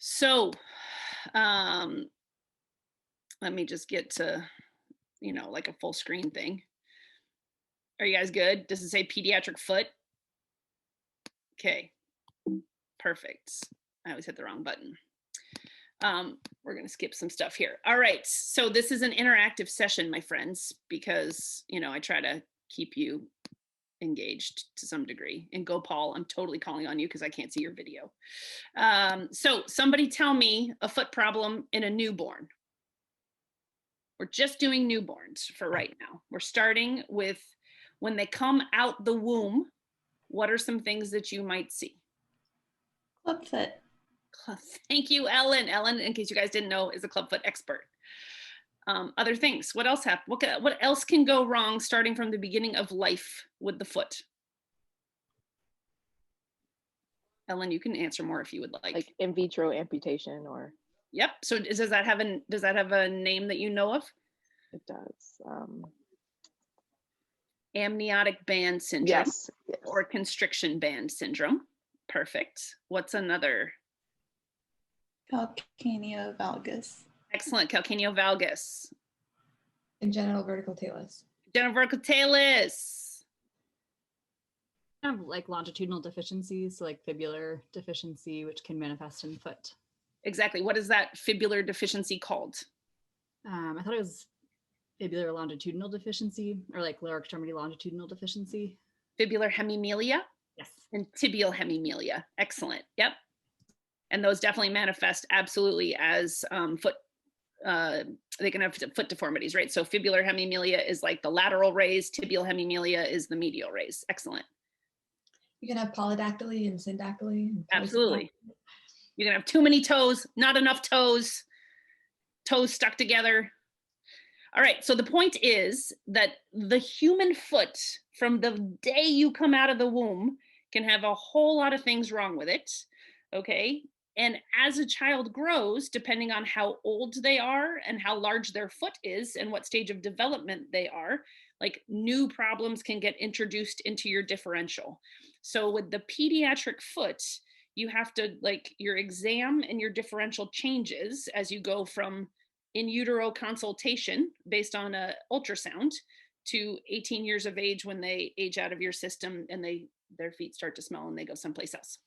So, um, let me just get to, like a full screen thing. Are you guys good? Does it say pediatric foot? Okay, perfect. I always hit the wrong button. We're going to skip some stuff here. All right. So this is an interactive session, my friends, because, I try to keep you engaged to some degree. And go, Paul, I'm totally calling on you because I can't see your video. So somebody tell me a foot problem in a newborn. We're just doing newborns for right now. We're starting with when they come out the womb. What are some things that you might see? Clubfoot. Thank you, Ellen. Ellen, in case you guys didn't know, is a clubfoot expert. Other things. What else happened? What else can go wrong starting from the beginning of life with the foot? Ellen, you can answer more if you would like. Like in vitro amputation or. Yep. So does that have a name that you know of? It does. Amniotic band syndrome. Yes. Or constriction band syndrome. Perfect. What's another? Calcaneo valgus. Excellent. Calcaneo valgus. Congenital vertical talus. Congenital vertical talus. Kind of like longitudinal deficiencies, so like fibular deficiency, which can manifest in the foot. Exactly. What is that fibular deficiency called? I thought it was fibular longitudinal deficiency, or like lower extremity longitudinal deficiency. Fibular hemimelia? Yes. And tibial hemimelia. Excellent. Yep. And those definitely manifest absolutely as foot, they can have foot deformities, right? So fibular hemimelia is like the lateral raise, tibial hemimelia is the medial raise. Excellent. You can have polydactyly and syndactyly. And absolutely. You can have too many toes, not enough toes, toes stuck together. All right, so the point is that the human foot, from the day you come out of the womb, can have a whole lot of things wrong with it, okay? And as a child grows, depending on how old they are and how large their foot is and what stage of development they are, like new problems can get introduced into your differential. So with the pediatric foot, you have to, like, your exam and your differential changes as you go from in utero consultation based on a ultrasound to 18 years of age when they age out of your system and their feet start to smell and they go someplace else.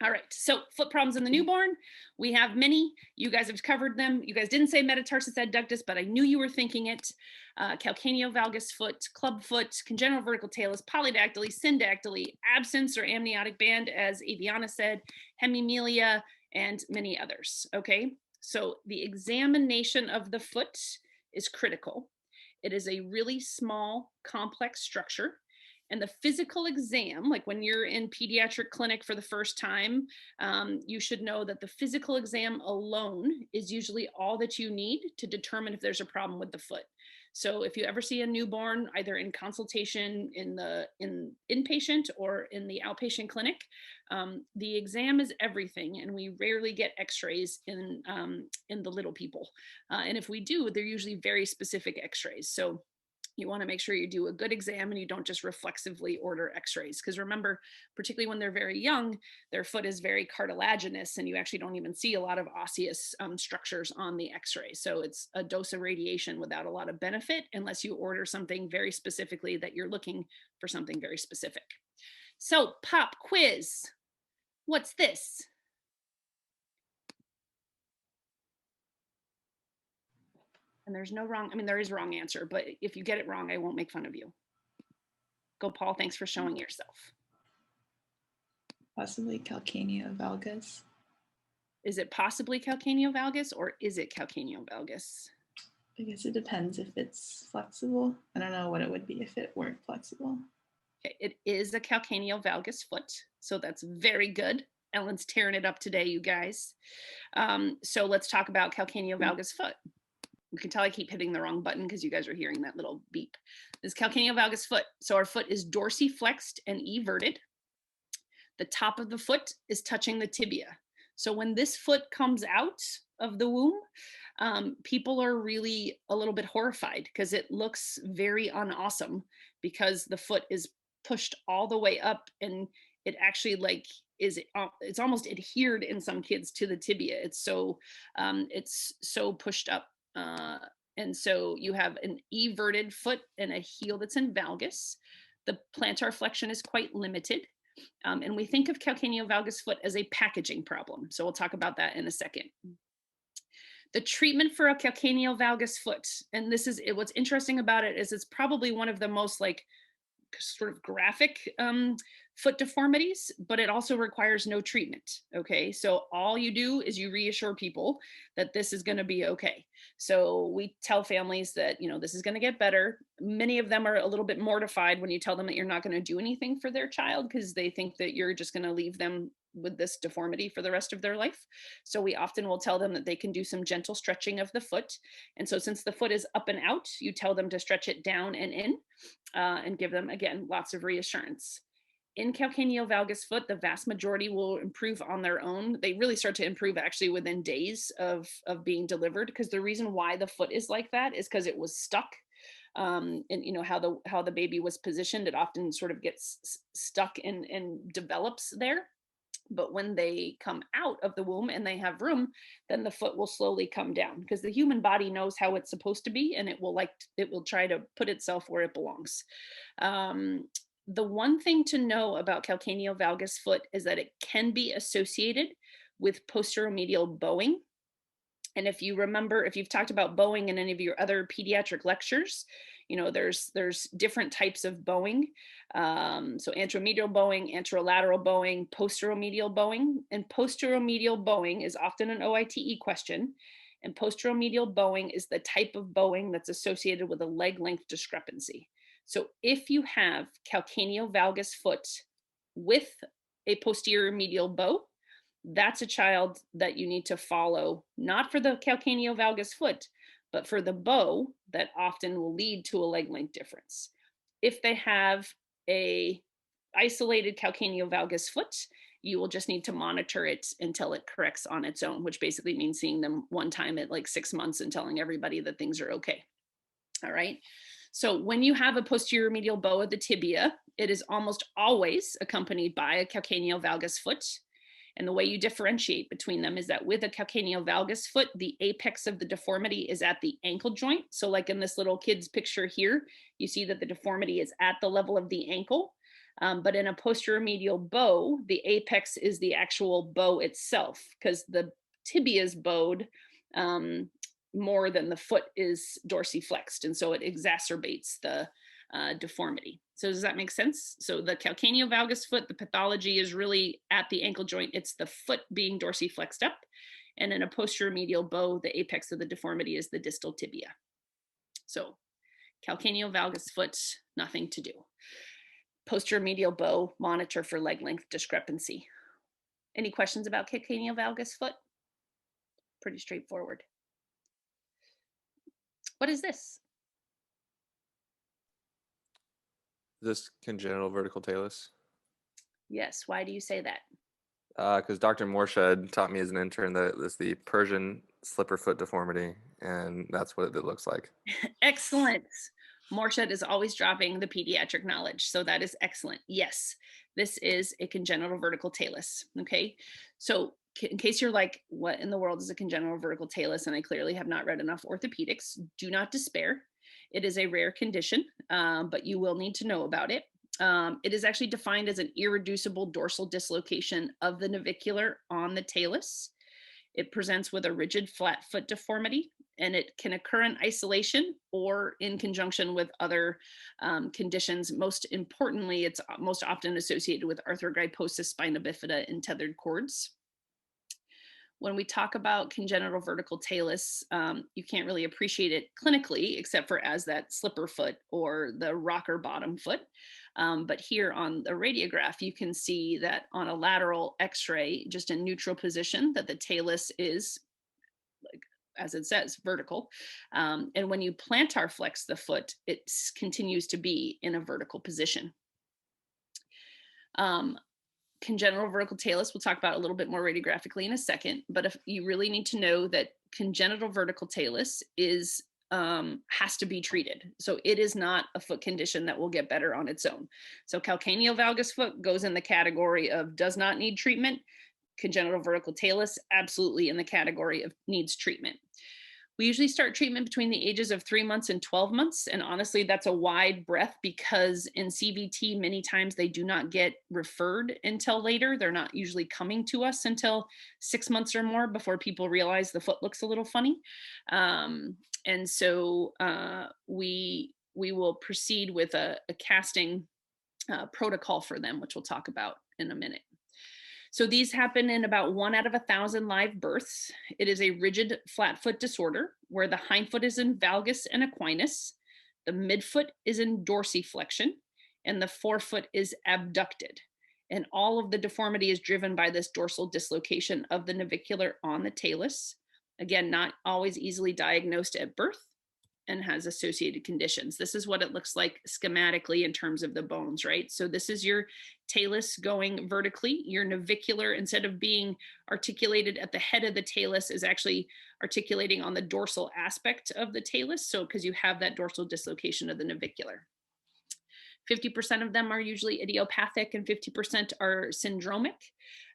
All right, so foot problems in the newborn. We have many. You guys have covered them. You guys didn't say metatarsus adductus, but I knew you were thinking it. Calcaneo valgus foot, clubfoot, congenital vertical talus, polydactyly, syndactyly, absence or amniotic band, as Aviana said, hemimelia, and many others, okay? So the examination of the foot is critical. It is a really small, complex structure. And the physical exam, like when you're in pediatric clinic for the first time, you should know that the physical exam alone is usually all that you need to determine if there's a problem with the foot. So if you ever see a newborn, either in consultation in inpatient or in the outpatient clinic, the exam is everything, and we rarely get x-rays in the little people. And if we do, they're usually very specific x-rays. So you want to make sure you do a good exam and you don't just reflexively order x-rays. Because remember, particularly when they're very young, their foot is very cartilaginous and you actually don't even see a lot of osseous structures on the x-ray. So it's a dose of radiation without a lot of benefit unless you order something very specifically that you're looking for something very specific. So pop quiz. What's this? And there's no wrong, I mean, there is wrong answer, but if you get it wrong, I won't make fun of you. Go, Paul, thanks for showing yourself. Possibly Calcaneo valgus. Is it possibly Calcaneo valgus or is it Calcaneo valgus? I guess it depends if it's flexible. I don't know what it would be if it weren't flexible. Okay, it is a Calcaneo valgus foot, so that's very good. Ellen's tearing it up today, you guys. So let's talk about Calcaneo valgus foot. You can tell I keep hitting the wrong button because you guys are hearing that little beep. This is Calcaneo valgus foot. So our foot is dorsiflexed and everted. The top of the foot is touching the tibia. So when this foot comes out of the womb, people are really a little bit horrified because it looks very unawesome because the foot is pushed all the way up and it actually, like, it's almost adhered in some kids to the tibia. It's so pushed up. And so you have an everted foot and a heel that's in valgus. The plantar flexion is quite limited. And we think of calcaneal valgus foot as a packaging problem. So we'll talk about that in a second. The treatment for a calcaneal valgus foot, and this is what's interesting about it, is it's probably one of the most like sort of graphic foot deformities, but it also requires no treatment. Okay, so all you do is you reassure people that this is going to be okay. So we tell families that, you know, this is going to get better. Many of them are a little bit mortified when you tell them that you're not going to do anything for their child because they think that you're just going to leave them with this deformity for the rest of their life. So we often will tell them that they can do some gentle stretching of the foot. And so since the foot is up and out, you tell them to stretch it down and in, and give them, again, lots of reassurance. In calcaneal valgus foot, the vast majority will improve on their own. They really start to improve actually within days of being delivered, because the reason why the foot is like that is because it was stuck. And you know how the baby was positioned, it often sort of gets stuck and develops there. But when they come out of the womb and they have room, then the foot will slowly come down, because the human body knows how it's supposed to be, and it will try to put itself where it belongs. The one thing to know about calcaneal valgus foot is that it can be associated with posteromedial bowing. And if you remember, if you've talked about bowing in any of your other pediatric lectures, you know, there's different types of bowing. So anteromedial bowing, anterolateral bowing, posteromedial bowing. And posteromedial bowing is often an OITE question. And posteromedial bowing is the type of bowing that's associated with a leg length discrepancy. So if you have calcaneal valgus foot with a posterior medial bow, that's a child that you need to follow, not for the calcaneal valgus foot, but for the bow that often will lead to a leg length difference. If they have a isolated calcaneal valgus foot, you will just need to monitor it until it corrects on its own, which basically means seeing them one time at like 6 months and telling everybody that things are okay. All right. So when you have a posterior medial bow of the tibia, it is almost always accompanied by a calcaneal valgus foot. And the way you differentiate between them is that with a calcaneal valgus foot, the apex of the deformity is at the ankle joint. So like in this little kid's picture here, you see that the deformity is at the level of the ankle. But in a posterior medial bow, the apex is the actual bow itself, because the tibia is bowed more than the foot is dorsiflexed. And so it exacerbates the deformity. So does that make sense? So the calcaneal valgus foot, the pathology is really at the ankle joint. It's the foot being dorsiflexed up. And in a posterior medial bow, the apex of the deformity is the distal tibia. So calcaneal valgus foot, nothing to do. Posterior medial bow, monitor for leg length discrepancy. Any questions about calcaneal valgus foot? Pretty straightforward. What is this? This congenital vertical talus. Yes, why do you say that? Because Dr. Morshed taught me as an intern that it's the Persian slipper foot deformity, and that's what it looks like. Excellent. Morshed is always dropping the pediatric knowledge, so that is excellent. Yes, this is a congenital vertical talus. Okay, so in case you're like, what in the world is a congenital vertical talus? And I clearly have not read enough orthopedics. Do not despair. It is a rare condition, but you will need to know about it. It is actually defined as an irreducible dorsal dislocation of the navicular on the talus. It presents with a rigid flat foot deformity, and it can occur in isolation or in conjunction with other conditions. Most importantly, it's most often associated with arthrogryposis spina bifida and tethered cords. When we talk about congenital vertical talus, you can't really appreciate it clinically, except for as that slipper foot or the rocker bottom foot. But here on the radiograph, you can see that on a lateral x-ray, just in neutral position, that the talus is, like, as it says, vertical. And when you plantar flex the foot, it continues to be in a vertical position. Congenital vertical talus, we'll talk about a little bit more radiographically in a second, but if you really need to know that congenital vertical talus is has to be treated. So it is not a foot condition that will get better on its own. So calcaneal valgus foot goes in the category of does not need treatment. Congenital vertical talus, absolutely in the category of needs treatment. We usually start treatment between the ages of 3 months and 12 months. And honestly, that's a wide breadth because in CVT, many times they do not get referred until later. They're not usually coming to us until 6 months or more before people realize the foot looks a little funny. And so we will proceed with a casting protocol for them, which we'll talk about in a minute. So these happen in about 1 out of 1,000 live births. It is a rigid flat foot disorder where the hindfoot is in valgus and equinus, the midfoot is in dorsiflexion, and the forefoot is abducted. And all of the deformity is driven by this dorsal dislocation of the navicular on the talus. Again, not always easily diagnosed at birth and has associated conditions. This is what it looks like schematically in terms of the bones, right? So this is your talus going vertically. Your navicular, instead of being articulated at the head of the talus, is actually articulating on the dorsal aspect of the talus. So because you have that dorsal dislocation of the navicular. 50% of them are usually idiopathic and 50% are syndromic.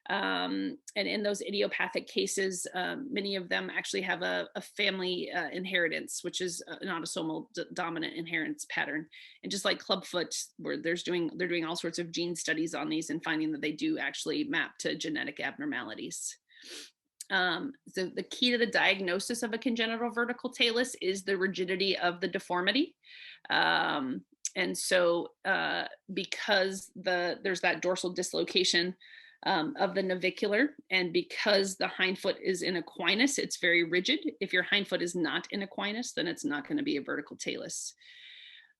And in those idiopathic cases, many of them actually have a family inheritance, which is an autosomal dominant inheritance pattern. And just like Clubfoot, where they're doing all sorts of gene studies on these and finding that they do actually map to genetic abnormalities. So the key to the diagnosis of a congenital vertical talus is the rigidity of the deformity. And so because there's that dorsal dislocation of the navicular, and because the hindfoot is in equinus, it's very rigid. If your hindfoot is not in equinus, then it's not going to be a vertical talus.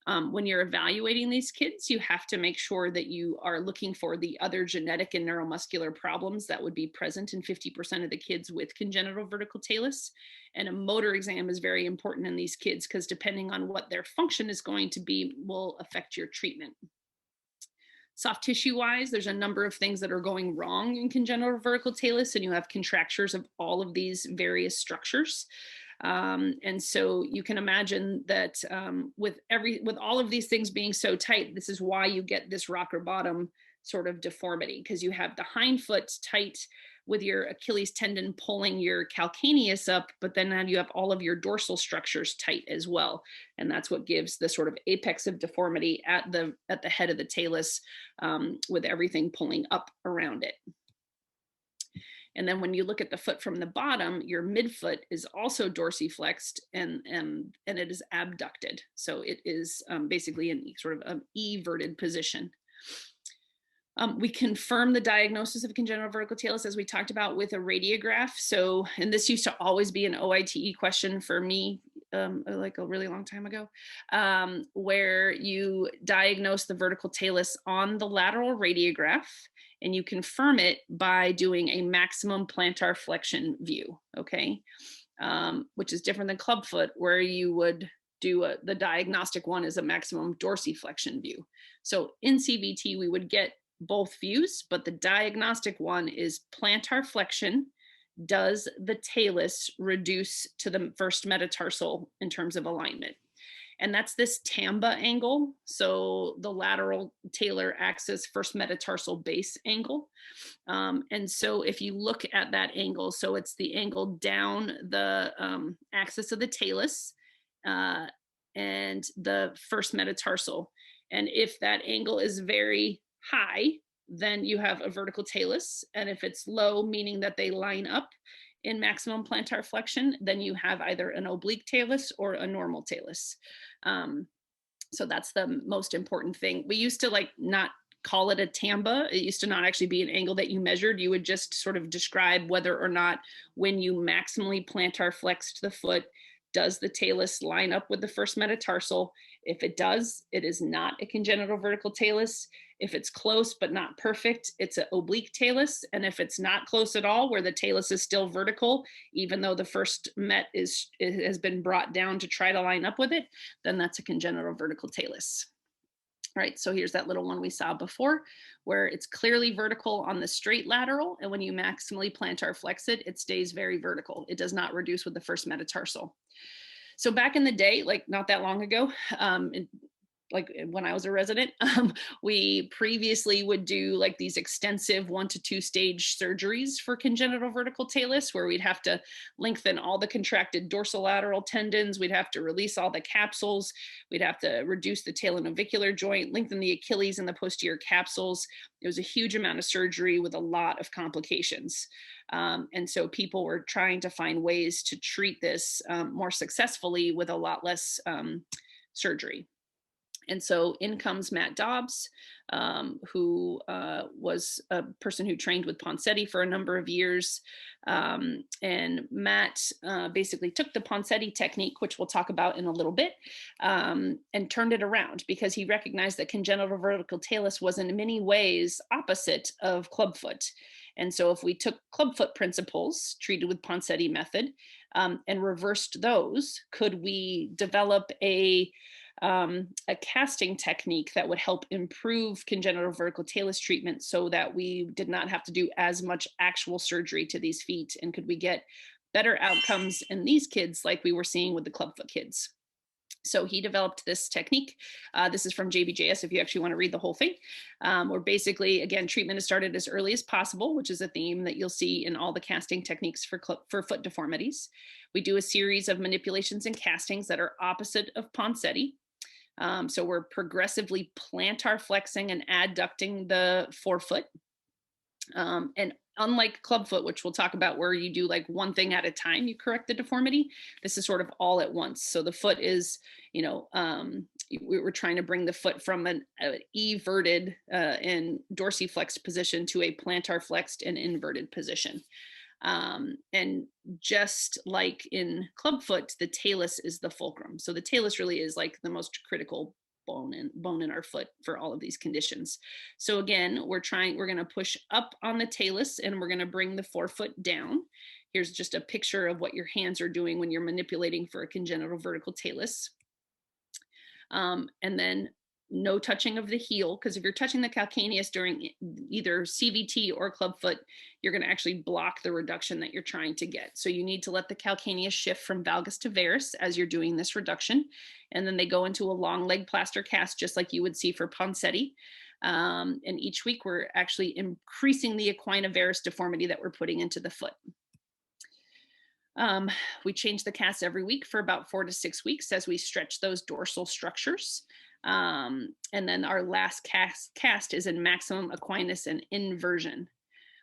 When you're evaluating these kids, you have to make sure that you are looking for the other genetic and neuromuscular problems that would be present in 50% of the kids with congenital vertical talus. And a motor exam is very important in these kids because depending on what their function is going to be will affect your treatment. Soft tissue wise, there's a number of things that are going wrong in congenital vertical talus, and you have contractures of all of these various structures. And so you can imagine that with all of these things being so tight, this is why you get this rocker bottom sort of deformity, because you have the hindfoot tight with your Achilles tendon pulling your calcaneus up, but then you have all of your dorsal structures tight as well. And that's what gives the sort of apex of deformity at the head of the talus, with everything pulling up around it. And then when you look at the foot from the bottom, your midfoot is also dorsiflexed and it is abducted. So it is basically in sort of an everted position. We confirm the diagnosis of congenital vertical talus, as we talked about, with a radiograph. So, and this used to always be an OITE question for me, like a really long time ago, where you diagnose the vertical talus on the lateral radiograph, and you confirm it by doing a maximum plantar flexion view, okay? Which is different than clubfoot, where you would do the diagnostic one is a maximum dorsiflexion view. So in CVT, we would get both views, but the diagnostic one is plantar flexion. Does the talus reduce to the first metatarsal in terms of alignment? And that's this Tamba angle. So the lateral talar axis, first metatarsal base angle. And so if you look at that angle, so it's the angle down the axis of the talus and the first metatarsal. And if that angle is very high, then you have a vertical talus. And if it's low, meaning that they line up in maximum plantar flexion, then you have either an oblique talus or a normal talus. So that's the most important thing. We used to not call it a Tamba. It used to not actually be an angle that you measured. You would just sort of describe whether or not when you maximally plantar flexed the foot, does the talus line up with the first metatarsal? If it does, it is not a congenital vertical talus. If it's close but not perfect, it's an oblique talus. And if it's not close at all, where the talus is still vertical, even though the first met has been brought down to try to line up with it, then that's a congenital vertical talus. All right, so here's that little one we saw before, where it's clearly vertical on the straight lateral, and when you maximally plantar flex it, it stays very vertical. It does not reduce with the first metatarsal. So back in the day, like not that long ago, like when I was a resident, we previously would do like these extensive 1 to 2 stage surgeries for congenital vertical talus, where we'd have to lengthen all the contracted dorsolateral tendons. We'd have to release all the capsules. We'd have to reduce the talonavicular joint, lengthen the Achilles and the posterior capsules. It was a huge amount of surgery with a lot of complications. And so people were trying to find ways to treat this more successfully with a lot less surgery. And so in comes Matt Dobbs, who was a person who trained with Poncetti for a number of years. And Matt basically took the Poncetti technique, which we'll talk about in a little bit, and turned it around because he recognized that congenital vertical talus was in many ways opposite of clubfoot. And so if we took clubfoot principles treated with Poncetti method and reversed those, could we develop a casting technique that would help improve congenital vertical talus treatment so that we did not have to do as much actual surgery to these feet? And could we get better outcomes in these kids like we were seeing with the clubfoot kids? So he developed this technique. This is from JBJS if you actually want to read the whole thing, where basically, again, treatment is started as early as possible, which is a theme that you'll see in all the casting techniques for foot deformities. We do a series of manipulations and castings that are opposite of Poncetti. So we're progressively plantar flexing and adducting the forefoot. And unlike clubfoot, which we'll talk about, where you do like one thing at a time, you correct the deformity, this is sort of all at once. So the foot is, you know, we were trying to bring the foot from an everted and dorsiflexed position to a plantar flexed and inverted position. And just like in clubfoot, the talus is the fulcrum. So the talus really is like the most critical bone in our foot for all of these conditions. So again, we're going to push up on the talus and we're going to bring the forefoot down. Here's just a picture of what your hands are doing when you're manipulating for a congenital vertical talus. And then no touching of the heel, because if you're touching the calcaneus during either CVT or clubfoot, you're going to actually block the reduction that you're trying to get. So you need to let the calcaneus shift from valgus to varus as you're doing this reduction. And then they go into a long leg plaster cast, just like you would see for Poncetti. And each week we're actually increasing the equina varus deformity that we're putting into the foot. We change the cast every week for about 4 to 6 weeks as we stretch those dorsal structures. And then our last cast is in maximum equinus and inversion.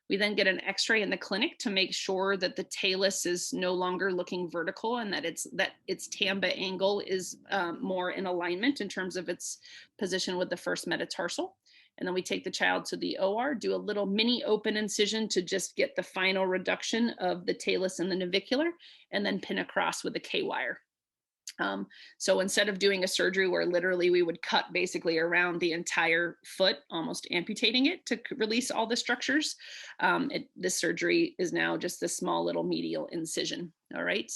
We then get an x-ray in the clinic to make sure that the talus is no longer looking vertical and that its tamba angle is more in alignment in terms of its position with the first metatarsal. And then we take the child to the OR, do a little mini open incision to just get the final reduction of the talus and the navicular, and then pin across with a K-wire. So instead of doing a surgery where literally we would cut basically around the entire foot, almost amputating it to release all the structures, this surgery is now just this small little medial incision. All right.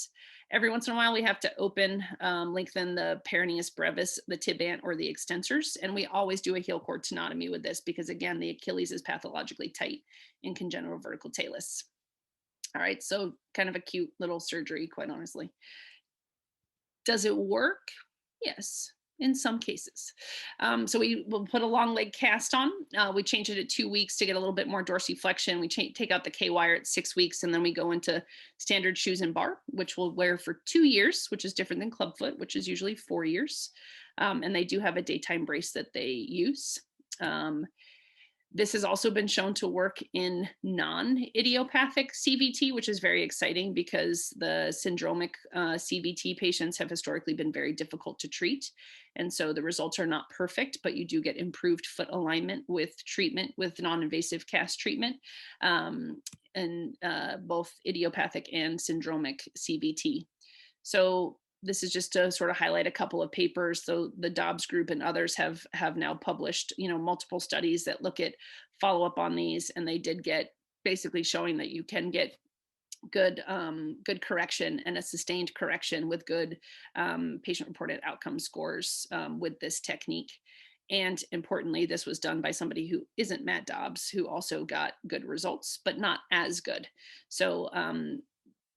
Every once in a while, we have to open, lengthen the peroneus brevis, the tibant, or the extensors. And we always do a heel cord tenotomy with this because, again, the Achilles is pathologically tight in congenital vertical talus. All right. So kind of a cute little surgery, quite honestly. Does it work? Yes, in some cases. So we will put a long leg cast on. We change it at 2 weeks to get a little bit more dorsiflexion. We take out the K-wire at 6 weeks, and then we go into standard shoes and bar, which we'll wear for 2 years, which is different than clubfoot, which is usually 4 years. And they do have a daytime brace that they use. This has also been shown to work in non-idiopathic CVT, which is very exciting because the syndromic CVT patients have historically been very difficult to treat. And so the results are not perfect, but you do get improved foot alignment with treatment with non-invasive cast treatment, and both idiopathic and syndromic CVT. So this is just to sort of highlight a couple of papers. So the Dobbs group and others have now published, multiple studies that look at follow-up on these, and they did get basically showing that you can get good correction and a sustained correction with good patient-reported outcome scores with this technique. And importantly, this was done by somebody who isn't Matt Dobbs, who also got good results, but not as good. So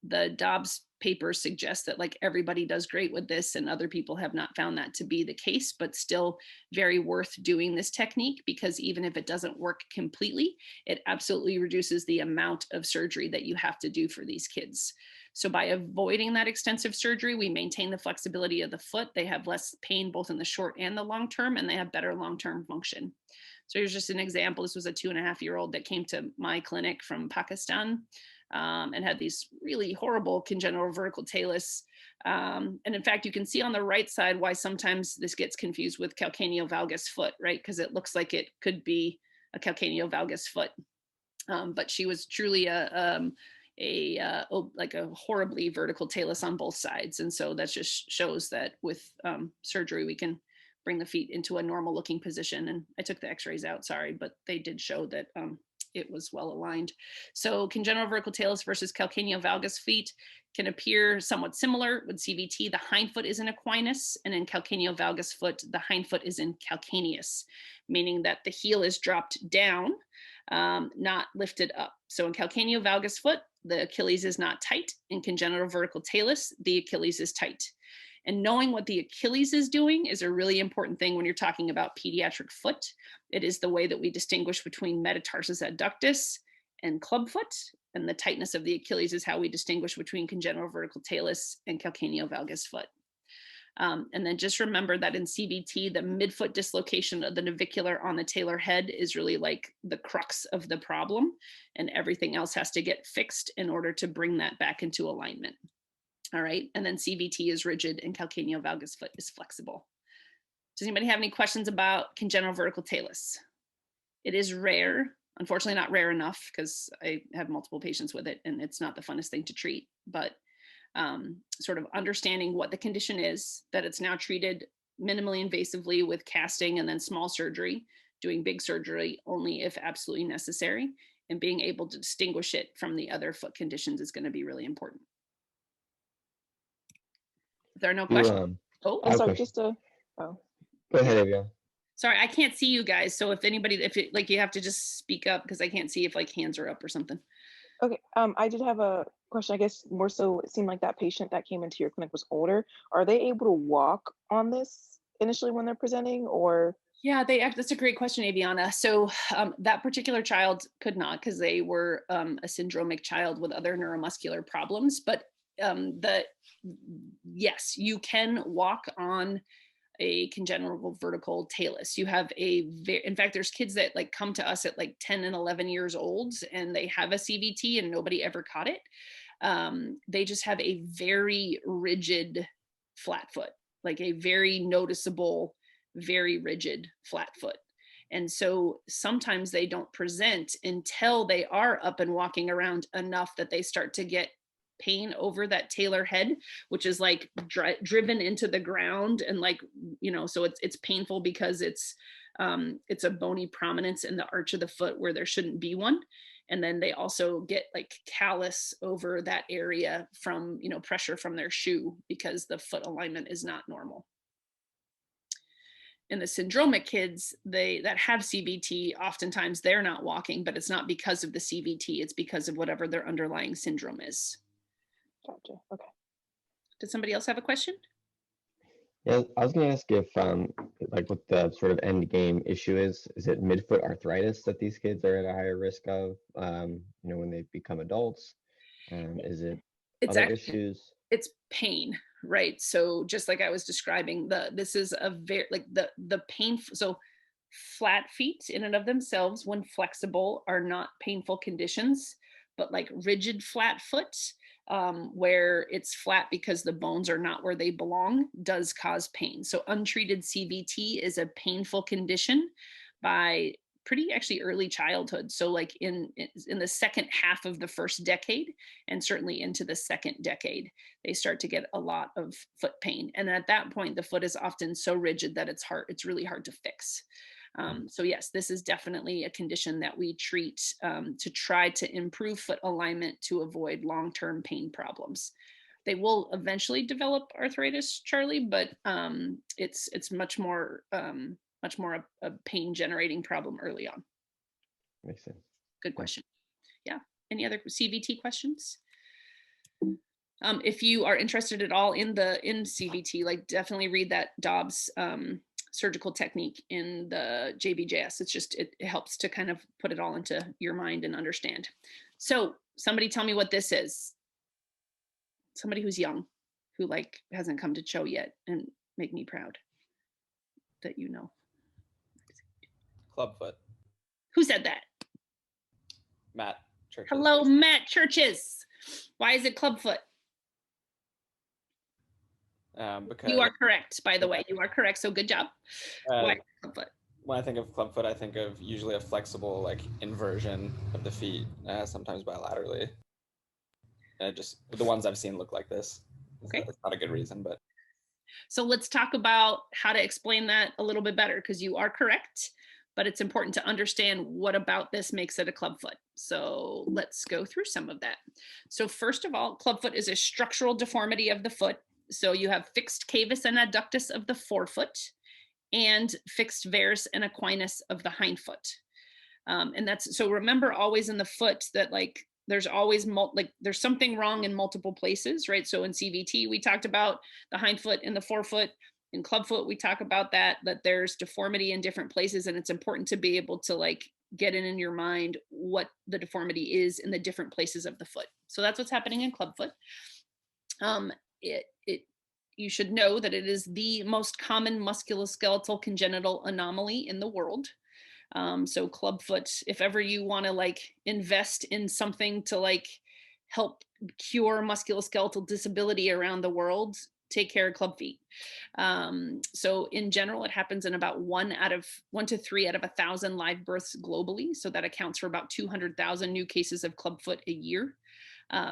the Dobbs paper suggests that like everybody does great with this, and other people have not found that to be the case, but still very worth doing this technique, because even if it doesn't work completely, it absolutely reduces the amount of surgery that you have to do for these kids. So by avoiding that extensive surgery, we maintain the flexibility of the foot. They have less pain both in the short and the long term, and they have better long-term function. So here's just an example. This was a 2.5-year-old that came to my clinic from Pakistan, and had these really horrible congenital vertical talus. And in fact, you can see on the right side why sometimes this gets confused with calcaneo valgus foot, right? Because it looks like it could be a calcaneo valgus foot. But she was truly like a horribly vertical talus on both sides. And so that just shows that with surgery, we can bring the feet into a normal looking position. And I took the x-rays out, sorry, but they did show that it was well aligned. So congenital vertical talus versus calcaneo valgus feet can appear somewhat similar. With CVT, the hindfoot is in equinus, and in calcaneo valgus foot, the hindfoot is in calcaneus, meaning that the heel is dropped down, not lifted up. So in calcaneo valgus foot, the Achilles is not tight. In congenital vertical talus, the Achilles is tight. And knowing what the Achilles is doing is a really important thing when you're talking about pediatric foot. It is the way that we distinguish between metatarsus adductus and clubfoot, and the tightness of the Achilles is how we distinguish between congenital vertical talus and calcaneo valgus foot. And then just remember that in CVT, the midfoot dislocation of the navicular on the talar head is really like the crux of the problem, and everything else has to get fixed in order to bring that back into alignment. All right, and then CVT is rigid and calcaneo valgus foot is flexible. Does anybody have any questions about congenital vertical talus? It is rare, unfortunately not rare enough, because I have multiple patients with it and it's not the funnest thing to treat, but sort of understanding what the condition is, that it's now treated minimally invasively with casting and then small surgery, doing big surgery only if absolutely necessary, and being able to distinguish it from the other foot conditions is going to be really important. If there are no questions. Oh, I have a sorry, question. just a, Go ahead, Avia. Sorry, I can't see you guys. So if anybody, if it, like, you have to just speak up, because I can't see if like hands are up or something. okay. I did have a question. I guess more so, it seemed like that patient that came into your clinic was older. Are they able to walk on this initially when they're presenting, or? Yeah, that's a great question, Aviana. So that particular child could not, because they were a syndromic child with other neuromuscular problems. But yes, you can walk on a congenital vertical talus. You have in fact, there's kids that like come to us at like 10 and 11 years old and they have a CVT and nobody ever caught it. They just have a very rigid flat foot, like a very noticeable, very rigid flat foot. And so sometimes they don't present until they are up and walking around enough that they start to get pain over that talar head, which is like driven into the ground, and like, you know, so it's painful because it's a bony prominence in the arch of the foot where there shouldn't be one. And then they also get like callus over that area from, you know, pressure from their shoe because the foot alignment is not normal. In the syndromic kids, that have CVT, oftentimes they're not walking, but it's not because of the CVT, it's because of whatever their underlying syndrome is. Gotcha. Okay. Did somebody else have a question? Yeah, I was going to ask if, like, what the sort of end game issue is. Is it midfoot arthritis that these kids are at a higher risk of, you know, when they become adults? Is it It's other actually, issues? it's pain, right? So just like I was describing, this is a very, like the pain. So flat feet in and of themselves, when flexible, are not painful conditions, but like rigid flat foot, where it's flat because the bones are not where they belong, does cause pain. So untreated CVT is a painful condition by pretty actually early childhood. So like in the second half of the first decade, and certainly into the second decade, they start to get a lot of foot pain. And at that point, the foot is often so rigid that it's really hard to fix. So yes, this is definitely a condition that we treat to try to improve foot alignment to avoid long-term pain problems. They will eventually develop arthritis, Charlie, but it's much more a pain-generating problem early on. Makes sense. Good question. Yeah. Any other CVT questions? If you are interested at all in CVT, like definitely read that Dobbs surgical technique in the JBJS. It's just, it helps to kind of put it all into your mind and understand. So somebody tell me what this is. Somebody who's young, who like hasn't come to show yet, and make me proud that you know. Clubfoot. Who said that? Matt Churches. Hello, Matt Churches. Why is it clubfoot? Because You are correct, by the way. You are correct. So good job. Why clubfoot? when I think of clubfoot, I think of usually a flexible like inversion of the feet, sometimes bilaterally. Just the ones I've seen look like this. Okay. It's not a good reason, but. So let's talk about how to explain that a little bit better, because you are correct, but it's important to understand what about this makes it a clubfoot. So let's go through some of that. So first of all, clubfoot is a structural deformity of the foot. So you have fixed cavus and adductus of the forefoot and fixed varus and equinus of the hindfoot. And that's, so remember always in the foot that like, there's always there's something wrong in multiple places, right? So in CVT, we talked about the hindfoot and the forefoot. In clubfoot, we talk about that there's deformity in different places, and it's important to be able to like get in your mind what the deformity is in the different places of the foot. So that's what's happening in clubfoot. You should know that it is the most common musculoskeletal congenital anomaly in the world. So clubfoot, if ever you want to like invest in something to like help cure musculoskeletal disability around the world, take care of club feet. So in general, it happens in about 1 to 3 out of 1,000 live births globally. So that accounts for about 200,000 new cases of clubfoot a year.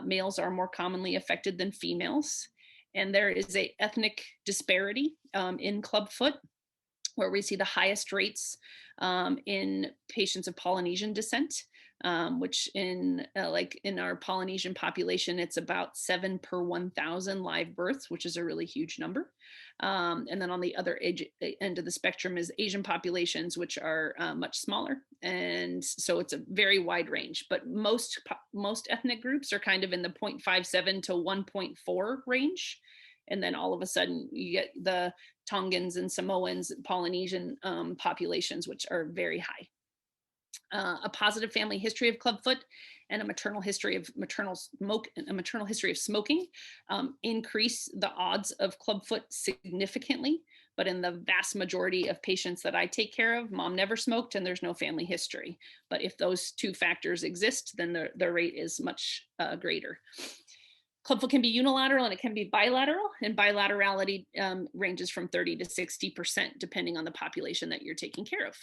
Males are more commonly affected than females. And there is a ethnic disparity in clubfoot, where we see the highest rates in patients of Polynesian descent, which in our Polynesian population, it's about 7 per 1,000 live births, which is a really huge number. And then on the other end of the spectrum is Asian populations, which are much smaller. And so it's a very wide range, but most ethnic groups are kind of in the 0.57 to 1.4 range. And then all of a sudden you get the Tongans and Samoans, Polynesian populations, which are very high. A positive family history of clubfoot and a maternal history of smoking increase the odds of clubfoot significantly. But in the vast majority of patients that I take care of, mom never smoked and there's no family history. But if those two factors exist, then the rate is much greater. Clubfoot can be unilateral and it can be bilateral, and bilaterality ranges from 30 to 60% depending on the population that you're taking care of.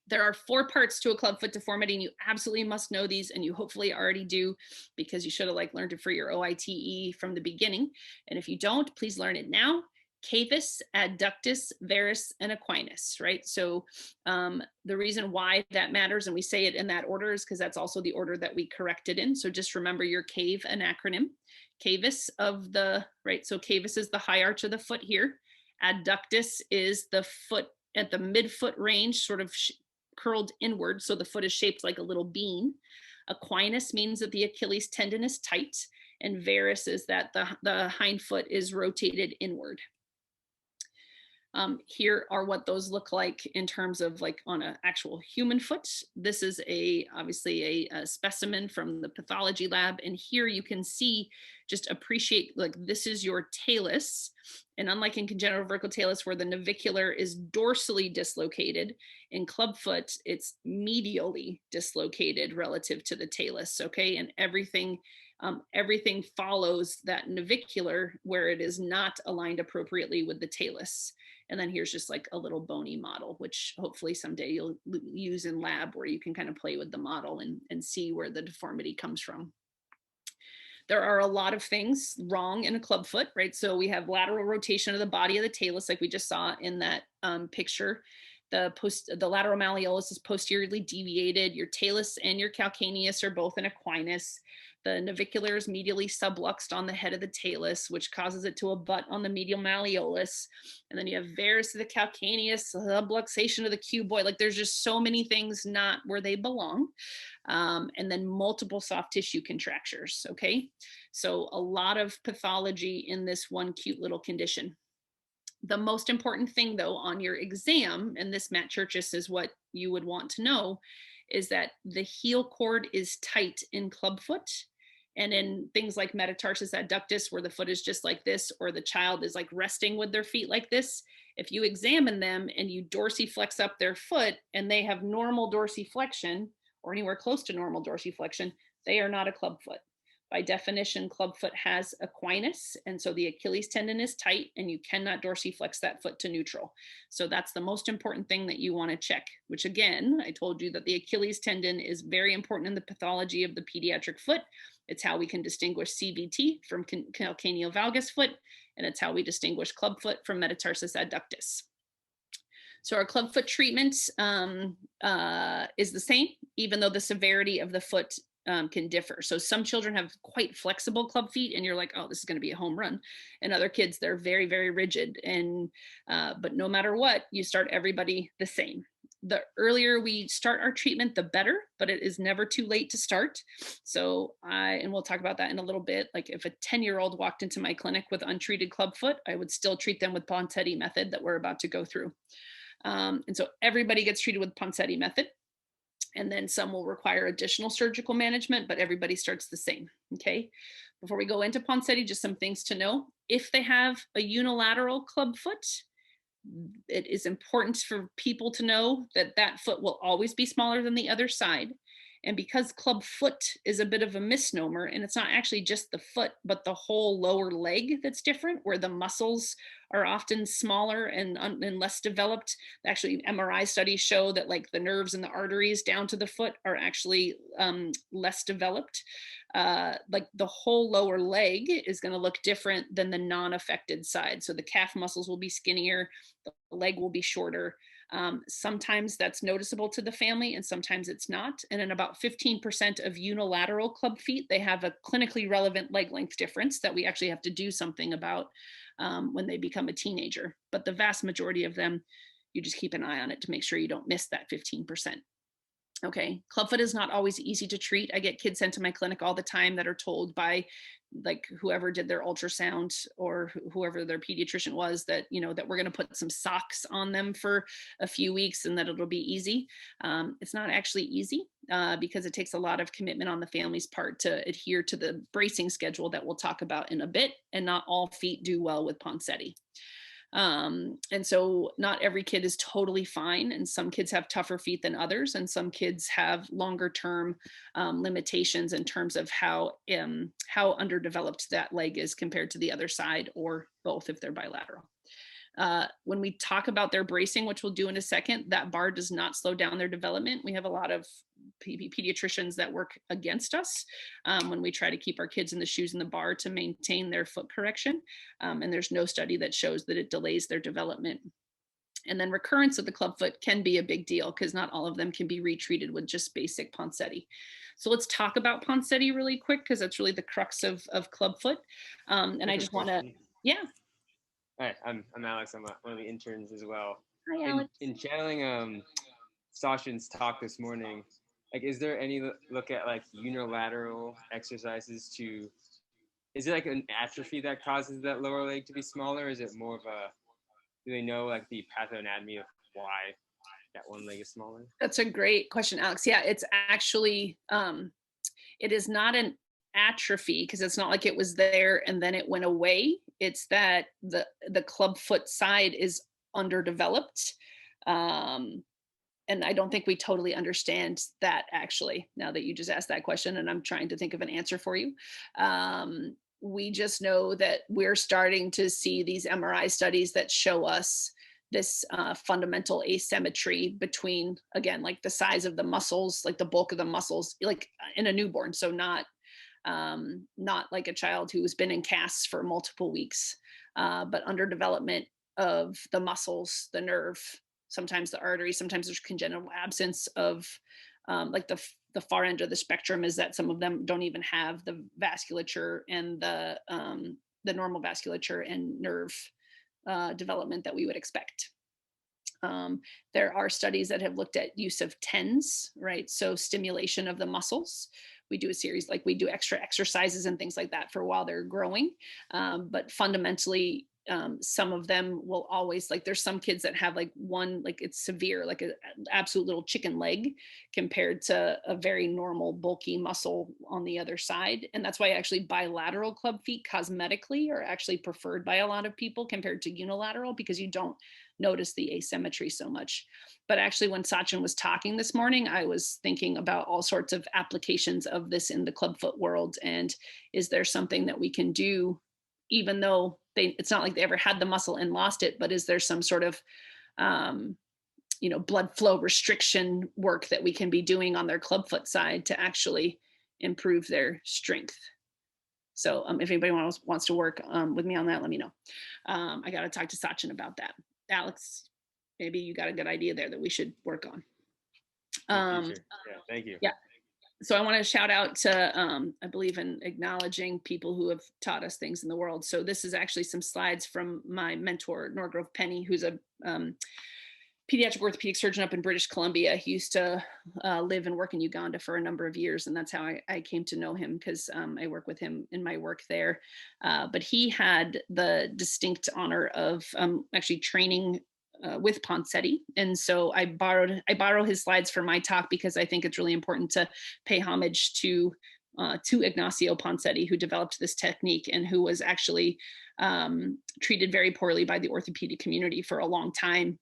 There are 4 parts to a clubfoot deformity, and you absolutely must know these, and you hopefully already do, because you should have learned it for your OITE from the beginning. And if you don't, please learn it now. Cavus, adductus, varus, and equinus, right? So the reason why that matters, and we say it in that order, is because that's also the order that we correct it in. So just remember your CAVE, an acronym. Cavus so cavus is the high arch of the foot here. Adductus is the foot at the midfoot range, sort of curled inward, so the foot is shaped like a little bean. Equinus means that the Achilles tendon is tight, and varus is that the hind foot is rotated inward. Here are what those look like in terms of on an actual human foot. This is obviously a specimen from the pathology lab. And here you can see, just appreciate, this is your talus. And unlike in congenital vertical talus, where the navicular is dorsally dislocated, in clubfoot, it's medially dislocated relative to the talus, okay? And everything follows that navicular where it is not aligned appropriately with the talus. And then here's just a little bony model, which hopefully someday you'll use in lab, where you can kind of play with the model and see where the deformity comes from. There are a lot of things wrong in a clubfoot, right? So we have lateral rotation of the body of the talus, like we just saw in that picture. The lateral malleolus is posteriorly deviated. Your talus and your calcaneus are both in equinus. The navicular is medially subluxed on the head of the talus, which causes it to abut on the medial malleolus. And then you have varus of the calcaneus, subluxation of the cuboid. Like there's just so many things not where they belong. And then multiple soft tissue contractures, okay? So a lot of pathology in this one cute little condition. The most important thing though on your exam, and this Matt Churchis is what you would want to know, is that the heel cord is tight in clubfoot. And in things like Metatarsus Adductus, where the foot is just like this, or the child is like resting with their feet like this, if you examine them and you dorsiflex up their foot and they have normal dorsiflexion or anywhere close to normal dorsiflexion, they are not a clubfoot. By definition, clubfoot has equinus, and so the Achilles tendon is tight and you cannot dorsiflex that foot to neutral. So that's the most important thing that you want to check, which again, I told you that the Achilles tendon is very important in the pathology of the pediatric foot. It's how we can distinguish CVT from calcaneal valgus foot, and it's how we distinguish clubfoot from metatarsus adductus. So our clubfoot treatment is the same, even though the severity of the foot can differ. So some children have quite flexible club feet and you're like, oh, this is going to be a home run. And other kids, they're very, very rigid. And but no matter what, you start everybody the same. The earlier we start our treatment, the better, but it is never too late to start. So and we'll talk about that in a little bit. Like if a 10-year-old walked into my clinic with untreated clubfoot, I would still treat them with Poncetti Method that we're about to go through. And so everybody gets treated with Poncetti Method. And then some will require additional surgical management, but everybody starts the same, okay? Before we go into Poncetti, just some things to know. If they have a unilateral clubfoot, it is important for people to know that that foot will always be smaller than the other side. And because clubfoot is a bit of a misnomer, and it's not actually just the foot, but the whole lower leg that's different, where the muscles are often smaller and less developed. Actually, MRI studies show that like the nerves and the arteries down to the foot are actually less developed. Like the whole lower leg is going to look different than the non-affected side. So the calf muscles will be skinnier, the leg will be shorter. Sometimes that's noticeable to the family and sometimes it's not. And in about 15% of unilateral club feet, they have a clinically relevant leg length difference that we actually have to do something about when they become a teenager. But the vast majority of them, you just keep an eye on it to make sure you don't miss that 15%. Okay, clubfoot is not always easy to treat. I get kids sent to my clinic all the time that are told by like whoever did their ultrasound or whoever their pediatrician was that, you know, that we're going to put some socks on them for a few weeks and that it'll be easy. It's not actually easy because it takes a lot of commitment on the family's part to adhere to the bracing schedule that we'll talk about in a bit, and not all feet do well with Poncetti. And so not every kid is totally fine, and some kids have tougher feet than others, and some kids have longer term limitations in terms of how underdeveloped that leg is compared to the other side, or both if they're bilateral. When we talk about their bracing, which we'll do in a second, that bar does not slow down their development. We have a lot of pediatricians that work against us when we try to keep our kids in the shoes and the bar to maintain their foot correction. And there's no study that shows that it delays their development. And then recurrence of the clubfoot can be a big deal because not all of them can be retreated with just basic Poncetti. So let's talk about Poncetti really quick because that's really the crux of clubfoot. And I just want to, yeah. Hi, I'm Alex. I'm one of the interns as well. Hi, Alex. In channeling Sachin's talk this morning, like, is there any look at like unilateral exercises to? Is it like an atrophy that causes that lower leg to be smaller? Or is it more of a? Do they know like the pathoanatomy of why that one leg is smaller? That's a great question, Alex. Yeah, it's actually it is not an atrophy because it's not like it was there and then it went away. It's that the clubfoot side is underdeveloped. And I don't think we totally understand that actually, now that you just asked that question and I'm trying to think of an answer for you. We just know that we're starting to see these MRI studies that show us this fundamental asymmetry between, again, like the size of the muscles, like the bulk of the muscles, like in a newborn. So not like a child who has been in casts for multiple weeks, but underdevelopment of the muscles, the nerve, sometimes the artery, sometimes there's congenital absence of like the far end of the spectrum is that some of them don't even have the vasculature and the normal vasculature and nerve development that we would expect. There are studies that have looked at use of TENS, right? So stimulation of the muscles. We do a series, like we do extra exercises and things like that for while they're growing. But fundamentally, some of them will always, like there's some kids that have like one, like it's severe, like an absolute little chicken leg compared to a very normal bulky muscle on the other side. And that's why actually bilateral club feet cosmetically are actually preferred by a lot of people compared to unilateral, because you don't notice the asymmetry so much. But actually when Sachin was talking this morning, I was thinking about all sorts of applications of this in the clubfoot world. And is there something that we can do, even though it's not like they ever had the muscle and lost it, but is there some sort of, blood flow restriction work that we can be doing on their clubfoot side to actually improve their strength? So if anybody wants to work with me on that, let me know. I got to talk to Sachin about that. Alex, maybe you got a good idea there that we should work on. Yeah, thank you. Yeah. So I want to shout out to, I believe in acknowledging people who have taught us things in the world. So this is actually some slides from my mentor, Norgrove Penny, who's a pediatric orthopedic surgeon up in British Columbia. He used to live and work in Uganda for a number of years. And that's how I came to know him, because I work with him in my work there. But he had the distinct honor of actually training with Poncetti. And so I borrow his slides for my talk because I think it's really important to pay homage to Ignacio Poncetti, who developed this technique and who was actually treated very poorly by the orthopedic community for a long time,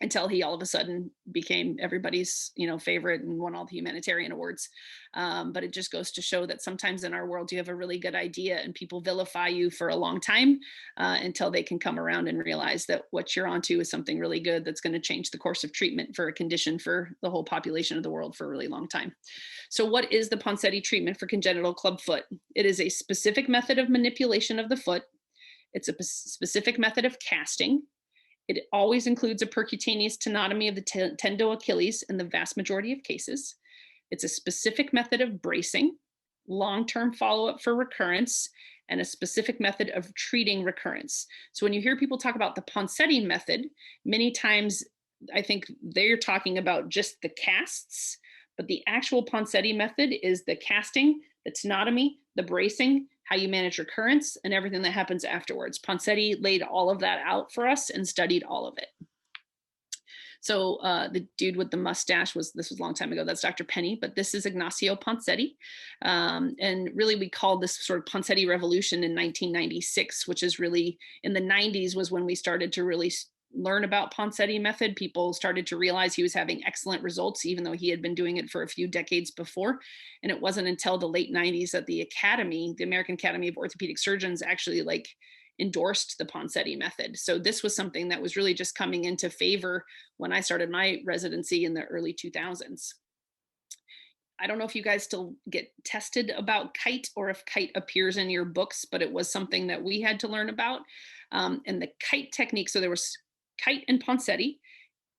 until he all of a sudden became everybody's, favorite and won all the humanitarian awards. But it just goes to show that sometimes in our world, you have a really good idea and people vilify you for a long time until they can come around and realize that what you're onto is something really good that's going to change the course of treatment for a condition for the whole population of the world for a really long time. So what is the Poncetti treatment for congenital clubfoot? It is a specific method of manipulation of the foot. It's a specific method of casting. It always includes a percutaneous tenotomy of the tendo Achilles in the vast majority of cases. It's a specific method of bracing, long-term follow-up for recurrence, and a specific method of treating recurrence. So when you hear people talk about the Poncetti method, many times I think they're talking about just the casts, but the actual Poncetti method is the casting, the tenotomy, the bracing, how you manage recurrence, and everything that happens afterwards. Poncetti laid all of that out for us and studied all of it. So the dude with the mustache this was a long time ago, that's Dr. Penny, but this is Ignacio Poncetti. And really we called this sort of Poncetti revolution in 1996, which is really in the 90s was when we started to really learn about Poncetti method. People started to realize he was having excellent results, even though he had been doing it for a few decades before. And it wasn't until the late 90s that the Academy, the American Academy of Orthopedic Surgeons, actually endorsed the Poncetti method. So this was something that was really just coming into favor when I started my residency in the early 2000s. I don't know if you guys still get tested about Kite or if Kite appears in your books, but it was something that we had to learn about. And the Kite technique, so there was Kite and Poncetti.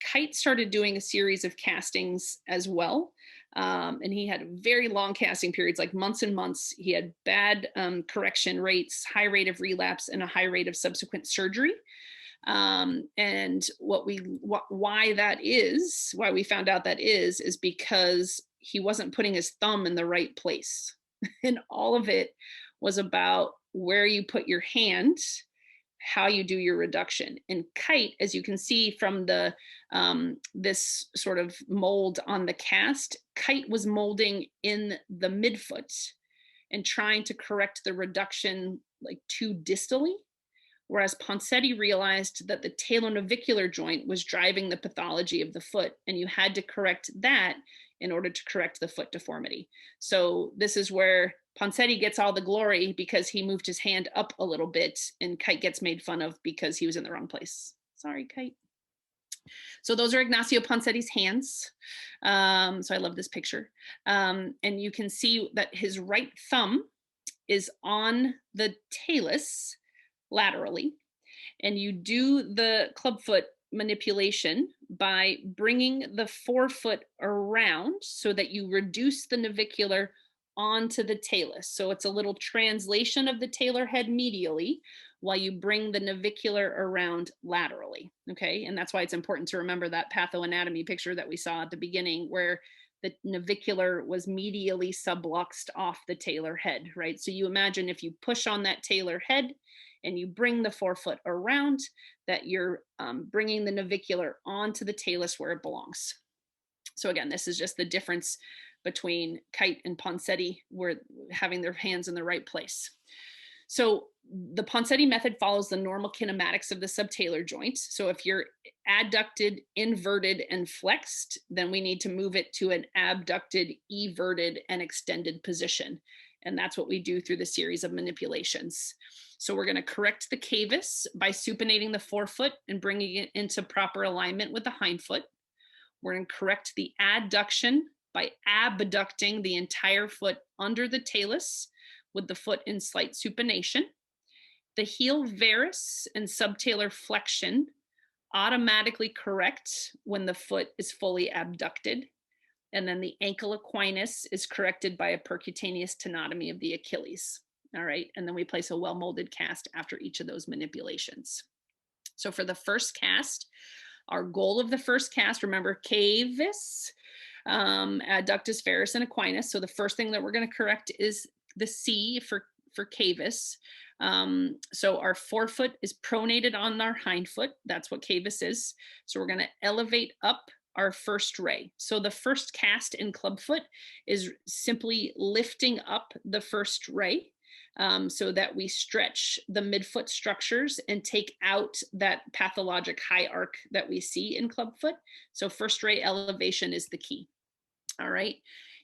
Kite started doing a series of castings as well. And he had very long casting periods, like months and months. He had bad correction rates, high rate of relapse, and a high rate of subsequent surgery. And why we found out that is because he wasn't putting his thumb in the right place. And all of it was about where you put your hand, how you do your reduction. And Kite, as you can see from the this sort of mold on the cast, Kite was molding in the midfoot and trying to correct the reduction too distally, whereas Poncetti realized that the talonavicular joint was driving the pathology of the foot, and you had to correct that in order to correct the foot deformity. So this is where Poncetti gets all the glory because he moved his hand up a little bit, and Kite gets made fun of because he was in the wrong place. Sorry, Kite. So those are Ignacio Poncetti's hands. So I love this picture. And you can see that his right thumb is on the talus laterally, and you do the clubfoot manipulation by bringing the forefoot around so that you reduce the navicular onto the talus. So it's a little translation of the talar head medially while you bring the navicular around laterally, okay? And that's why it's important to remember that pathoanatomy picture that we saw at the beginning where the navicular was medially subluxed off the talar head, right? So you imagine if you push on that talar head and you bring the forefoot around, that you're bringing the navicular onto the talus where it belongs. So again, this is just the difference between Kite and Poncetti, where having their hands in the right place. So the Poncetti method follows the normal kinematics of the subtalar joint. So if you're adducted, inverted, and flexed, then we need to move it to an abducted, everted, and extended position. And that's what we do through the series of manipulations. So we're going to correct the cavus by supinating the forefoot and bringing it into proper alignment with the hindfoot. We're going to correct the adduction by abducting the entire foot under the talus with the foot in slight supination. The heel varus and subtalar flexion automatically correct when the foot is fully abducted. And then the ankle equinus is corrected by a percutaneous tenotomy of the Achilles. All right, and then we place a well-molded cast after each of those manipulations. So for the first cast, our goal of the first cast, remember cavus, adductus, varus, and equinus. So the first thing that we're going to correct is the C for cavus. So our forefoot is pronated on our hindfoot. That's what cavus is. So we're going to elevate up our first ray. So the first cast in clubfoot is simply lifting up the first ray so that we stretch the midfoot structures and take out that pathologic high arc that we see in clubfoot. So first ray elevation is the key. All right.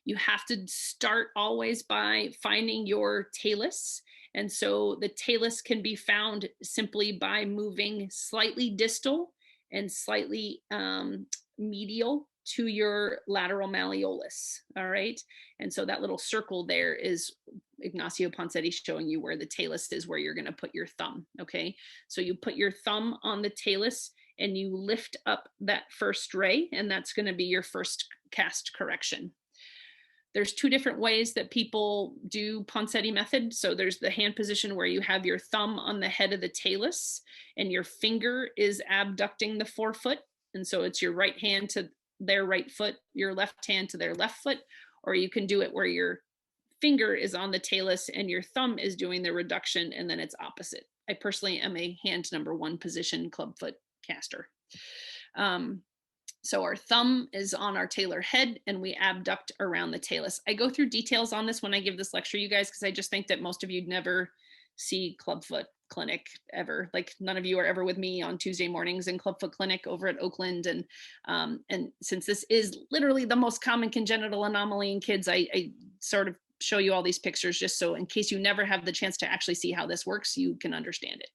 You have to start always by finding your talus. And so the talus can be found simply by moving slightly distal and slightly medial to your lateral malleolus. All right. And so that little circle there is Ignacio Poncetti showing you where the talus is, where you're going to put your thumb. Okay. So you put your thumb on the talus and you lift up that first ray, and that's going to be your first cast correction. There's two different ways that people do Poncetti method. So there's the hand position where you have your thumb on the head of the talus and your finger is abducting the forefoot. And so it's your right hand to their right foot, your left hand to their left foot, or you can do it where your finger is on the talus and your thumb is doing the reduction, and then it's opposite. I personally am a hand number 1 position clubfoot caster. So our thumb is on our talar head and we abduct around the talus. I go through details on this when I give this lecture, you guys, because I just think that most of you never see clubfoot clinic ever. Like none of you are ever with me on Tuesday mornings in clubfoot clinic over at Oakland. And since this is literally the most common congenital anomaly in kids, I sort of show you all these pictures just so in case you never have the chance to actually see how this works, you can understand it.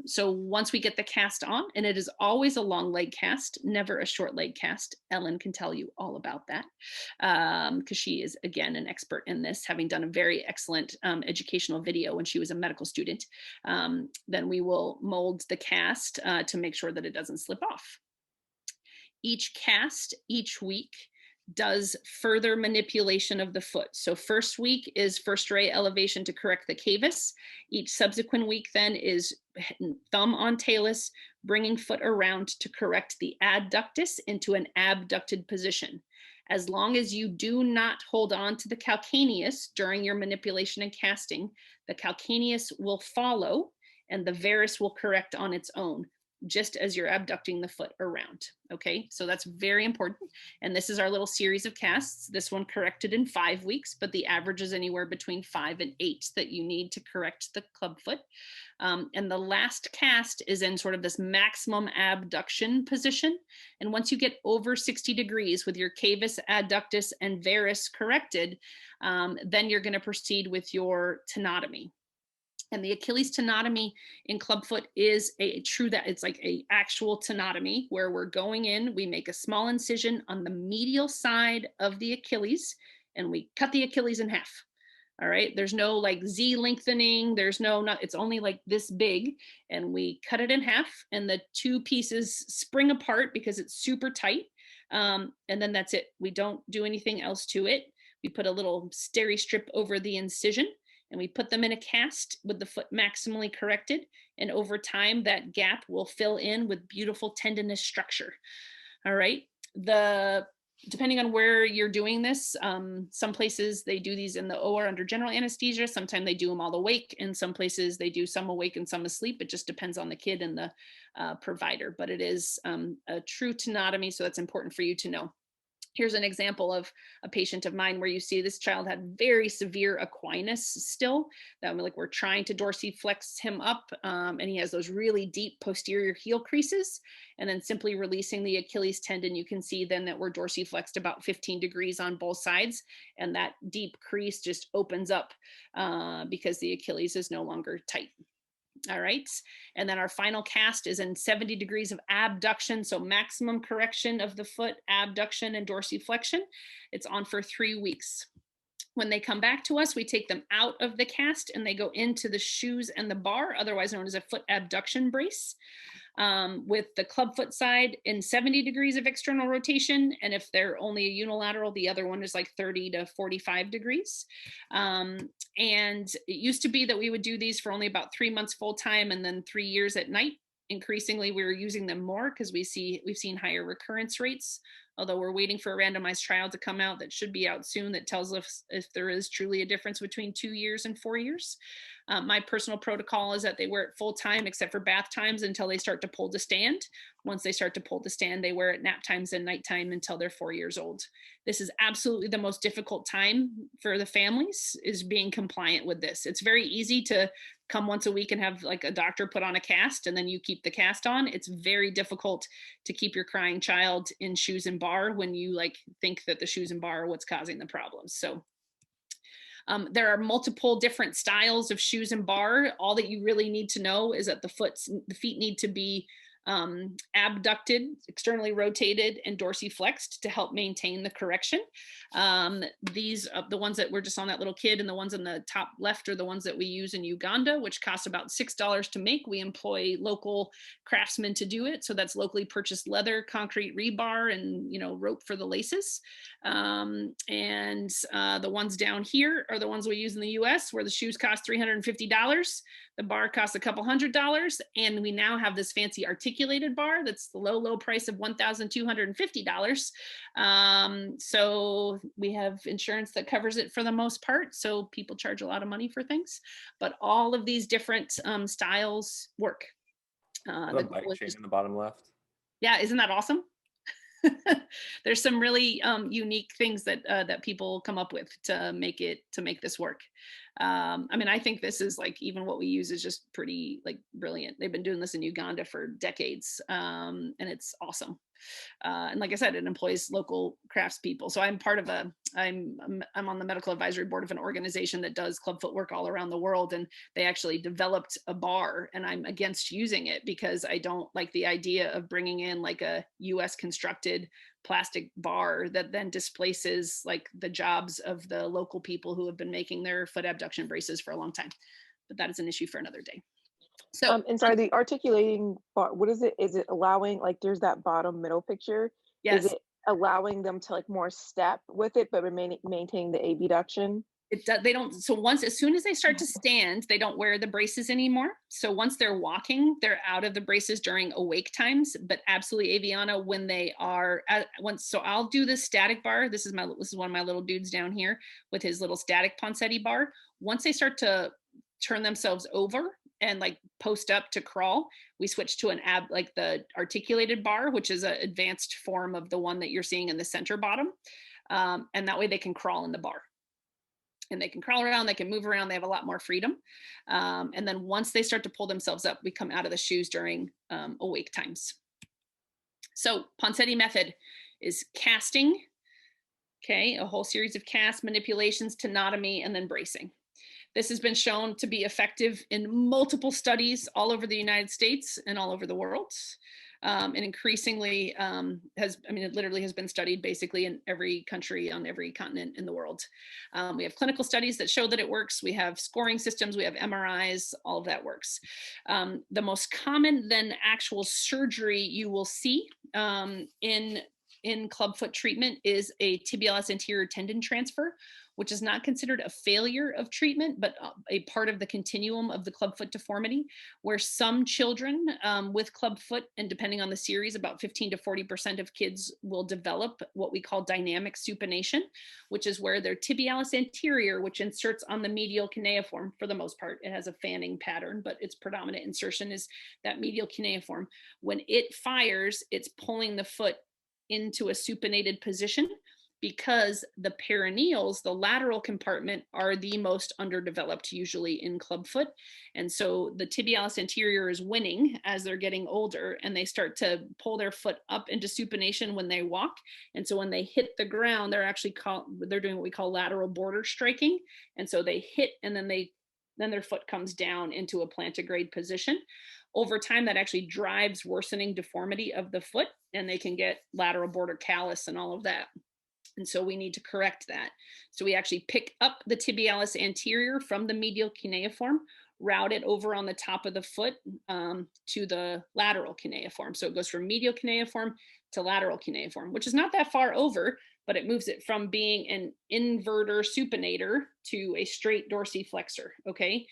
So once we get the cast on, and it is always a long leg cast, never a short leg cast. Ellen can tell you all about that because she is, again, an expert in this, having done a very excellent educational video when she was a medical student. Then we will mold the cast to make sure that it doesn't slip off. Each cast, each week, does further manipulation of the foot. So first week is first ray elevation to correct the cavus. Each subsequent week then is thumb on talus, bringing foot around to correct the adductus into an abducted position. As long as you do not hold on to the calcaneus during your manipulation and casting, the calcaneus will follow and the varus will correct on its own, just as you're abducting the foot around. Okay, so that's very important. And this is our little series of casts. This one corrected in 5 weeks, but the average is anywhere between 5 and 8 that you need to correct the clubfoot. And the last cast is in sort of this maximum abduction position. And once you get over 60 degrees with your cavus, adductus, and varus corrected, then you're going to proceed with your tenotomy. And the Achilles tenotomy in clubfoot is it's like a actual tenotomy where we're going in, we make a small incision on the medial side of the Achilles and we cut the Achilles in half. All right, there's no like Z lengthening, there's no, not, it's only like this big, and we cut it in half, and the two pieces spring apart because it's super tight. And then that's it. We don't do anything else to it. We put a little steri strip over the incision, and we put them in a cast with the foot maximally corrected. And over time, that gap will fill in with beautiful tendinous structure. All right. Depending on where you're doing this, some places they do these in the OR under general anesthesia. Sometimes they do them all awake. In some places they do some awake and some asleep. It just depends on the kid and the provider, but it is a true tenotomy. So that's important for you to know. Here's an example of a patient of mine where you see this child had very severe equinus still. That like we're trying to dorsiflex him up, and he has those really deep posterior heel creases. And then simply releasing the Achilles tendon, you can see then that we're dorsiflexed about 15 degrees on both sides, and that deep crease just opens up because the Achilles is no longer tight. All right. And then our final cast is in 70 degrees of abduction. So maximum correction of the foot, abduction and dorsiflexion. It's on for 3 weeks. When they come back to us, we take them out of the cast and they go into the shoes and the bar, otherwise known as a foot abduction brace. With the clubfoot side in 70 degrees of external rotation. And if they're only a unilateral, the other one is like 30 to 45 degrees. And it used to be that we would do these for only about 3 months full time and then 3 years at night. Increasingly, we're using them more because we've seen higher recurrence rates, although we're waiting for a randomized trial to come out that should be out soon that tells us if there is truly a difference between 2 years and 4 years. My personal protocol is that they wear it full time except for bath times until they start to pull to stand. Once they start to pull to stand, they wear it nap times and nighttime until they're 4 years old. This is absolutely the most difficult time for the families, is being compliant with this. It's very easy to come once a week and have like a doctor put on a cast and then you keep the cast on. It's very difficult to keep your crying child in shoes and bar when you like think that the shoes and bar are what's causing the problems. So there are multiple different styles of shoes and bar. All that you really need to know is that the feet need to be abducted, externally rotated, and dorsiflexed to help maintain the correction. These the ones that were just on that little kid, and the ones on the top left are the ones that we use in Uganda, which cost about $6 to make. We employ local craftsmen to do it, so that's locally purchased leather, concrete rebar, and rope for the laces. The ones down here are the ones we use in the US, where the shoes cost $350. The bar costs a couple $100, and we now have this fancy articulated bar that's the low price of $1,250. So we have insurance that covers it for the most part. So people charge a lot of money for things, but all of these different styles work. The bike chain in the bottom left. Yeah, isn't that awesome? There's some really unique things that people come up with to make this work. I mean, I think this is like, even what we use is just pretty like brilliant. They've been doing this in Uganda for decades, and it's awesome. And like I said, it employs local craftspeople. So I'm on the medical advisory board of an organization that does clubfoot work all around the world. And they actually developed a bar, and I'm against using it because I don't like the idea of bringing in like a US constructed plastic bar that then displaces like the jobs of the local people who have been making their foot abduction braces for a long time. But that is an issue for another day. So and sorry, the articulating bar, what is it? Is it allowing, like, there's that bottom middle picture? yes, Is it allowing them to like more step with it, but maintaining the abduction? it does. They don't. So as soon as they start to stand, they don't wear the braces anymore. So once they're walking, they're out of the braces during awake times. But absolutely, Aviana, when they are so I'll do the static bar. This is one of my little dudes down here with his little static Poncetti bar. Once they start to turn themselves over and like post up to crawl, we switch to like the articulated bar, which is an advanced form of the one that you're seeing in the center bottom. And that way they can crawl in the bar. And they can crawl around, they can move around, they have a lot more freedom. And then once they start to pull themselves up, we come out of the shoes during awake times. So Poncetti method is casting, okay, a whole series of cast, manipulations, tenotomy, and then bracing. This has been shown to be effective in multiple studies all over the United States and all over the world. And increasingly it literally has been studied basically in every country on every continent in the world. We have clinical studies that show that it works. We have scoring systems, we have MRIs, all of that works. The most common then actual surgery you will see in clubfoot treatment is a tibialis anterior tendon transfer, which is not considered a failure of treatment, but a part of the continuum of the clubfoot deformity, where some children with clubfoot, and depending on the series, about 15 to 40% of kids will develop what we call dynamic supination, which is where their tibialis anterior, which inserts on the medial cuneiform for the most part, it has a fanning pattern, but its predominant insertion is that medial cuneiform. When it fires, it's pulling the foot into a supinated position, because the perineals, the lateral compartment, are the most underdeveloped usually in clubfoot. And so the tibialis anterior is winning as they're getting older, and they start to pull their foot up into supination when they walk. And so when they hit the ground, they're doing what we call lateral border striking. And so they hit, and then their foot comes down into a plantigrade position. Over time, that actually drives worsening deformity of the foot, and they can get lateral border callus and all of that. And so we need to correct that. So we actually pick up the tibialis anterior from the medial cuneiform, route it over on the top of the foot to the lateral cuneiform. So it goes from medial cuneiform to lateral cuneiform, which is not that far over, but it moves it from being an inverter supinator to a straight dorsiflexor, okay?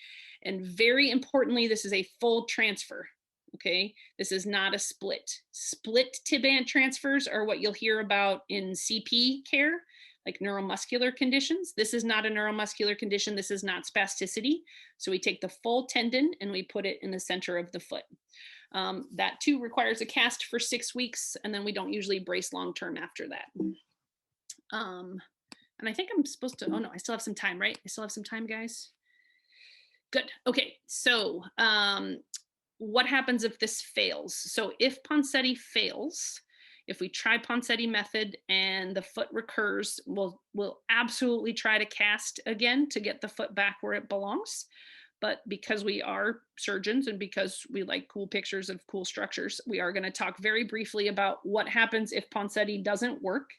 And very importantly, this is a full transfer, okay? This is not a split. Split tibant transfers are what you'll hear about in CP care, like neuromuscular conditions. This is not a neuromuscular condition. This is not spasticity. So we take the full tendon and we put it in the center of the foot. That too requires a cast for 6 weeks, and then we don't usually brace long-term after that. And I think I'm supposed to, oh no, I still have some time, right? I still have some time, guys. Good. Okay. So what happens if this fails? So if Poncetti fails, if we try Poncetti method and the foot recurs, we'll absolutely try to cast again to get the foot back where it belongs. But because we are surgeons and because we like cool pictures of cool structures, we are going to talk very briefly about what happens if Poncetti doesn't work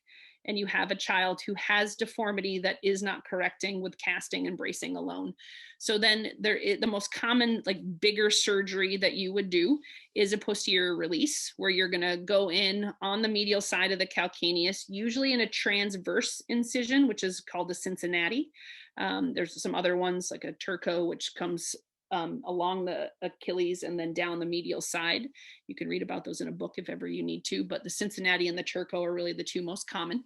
and you have a child who has deformity that is not correcting with casting and bracing alone. So then the most common, like bigger surgery that you would do is a posterior release, where you're going to go in on the medial side of the calcaneus, usually in a transverse incision, which is called a Cincinnati. There's some other ones like a Turco, which comes along the Achilles and then down the medial side. You can read about those in a book if ever you need to, but the Cincinnati and the Turco are really the two most common.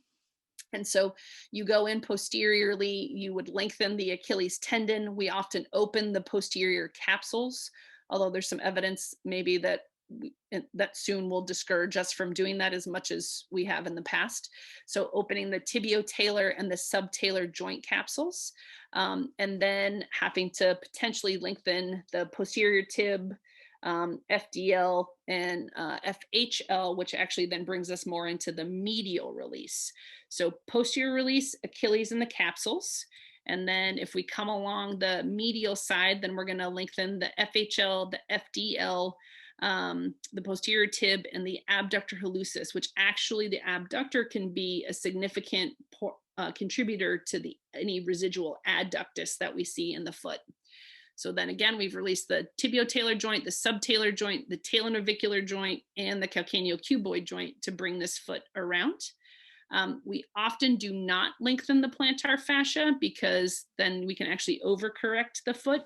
And so you go in posteriorly, you would lengthen the Achilles tendon. We often open the posterior capsules, although there's some evidence maybe that soon will discourage us from doing that as much as we have in the past. So opening the tibiotalar and the subtalar joint capsules, and then having to potentially lengthen the posterior tib, FDL and FHL, which actually then brings us more into the medial release. So posterior release, Achilles and the capsules. And then if we come along the medial side, then we're going to lengthen the FHL, the FDL, the posterior tib, and the abductor hallucis, which actually the abductor can be a significant contributor to any residual adductus that we see in the foot. So then again, we've released the tibiotalar joint, the subtalar joint, the talonavicular joint, and the calcaneal cuboid joint to bring this foot around. We often do not lengthen the plantar fascia because then we can actually overcorrect the foot.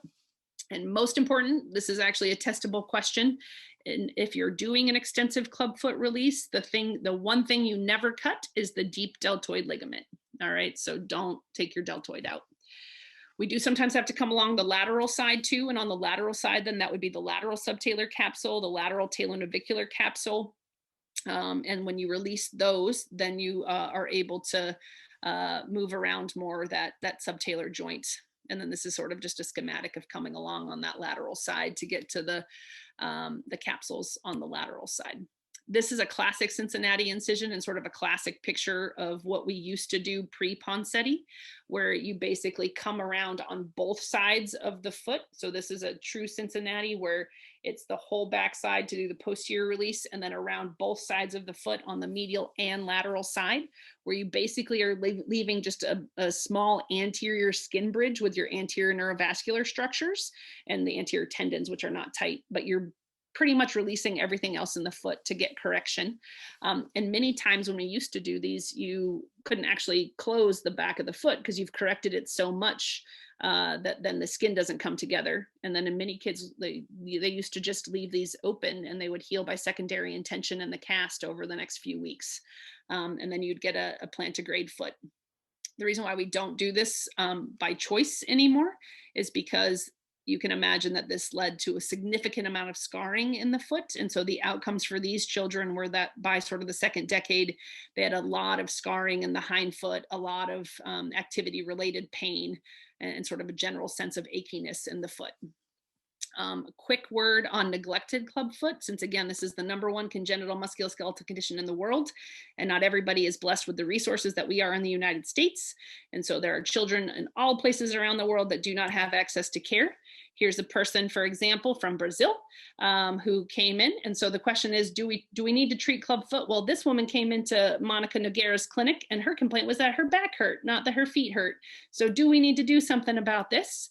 And most important, this is actually a testable question. And if you're doing an extensive clubfoot release, the one thing you never cut is the deep deltoid ligament. All right, so don't take your deltoid out. We do sometimes have to come along the lateral side too. And on the lateral side, then that would be the lateral subtalar capsule, the lateral talonavicular capsule. And when you release those, then you are able to move around more that subtalar joint. And then this is sort of just a schematic of coming along on that lateral side to get to the capsules on the lateral side. This is a classic Cincinnati incision and sort of a classic picture of what we used to do pre-Poncetti, where you basically come around on both sides of the foot. So this is a true Cincinnati where it's the whole backside to do the posterior release, and then around both sides of the foot on the medial and lateral side, where you basically are leaving just a small anterior skin bridge with your anterior neurovascular structures and the anterior tendons, which are not tight, but you're pretty much releasing everything else in the foot to get correction. And many times when we used to do these, you couldn't actually close the back of the foot because you've corrected it so much that then the skin doesn't come together. And then in many kids, they used to just leave these open and they would heal by secondary intention and the cast over the next few weeks. And then you'd get a plantigrade foot. The reason why we don't do this by choice anymore is because you can imagine that this led to a significant amount of scarring in the foot. And so the outcomes for these children were that by sort of the second decade, they had a lot of scarring in the hind foot, a lot of activity related pain, and sort of a general sense of achiness in the foot. A quick word on neglected clubfoot, since again, this is the #1 congenital musculoskeletal condition in the world, and not everybody is blessed with the resources that we are in the United States. And so there are children in all places around the world that do not have access to care. Here's a person, for example, from Brazil who came in. And so the question is, do we need to treat clubfoot? Well, this woman came into Monica Nogueira's clinic and her complaint was that her back hurt, not that her feet hurt. So do we need to do something about this?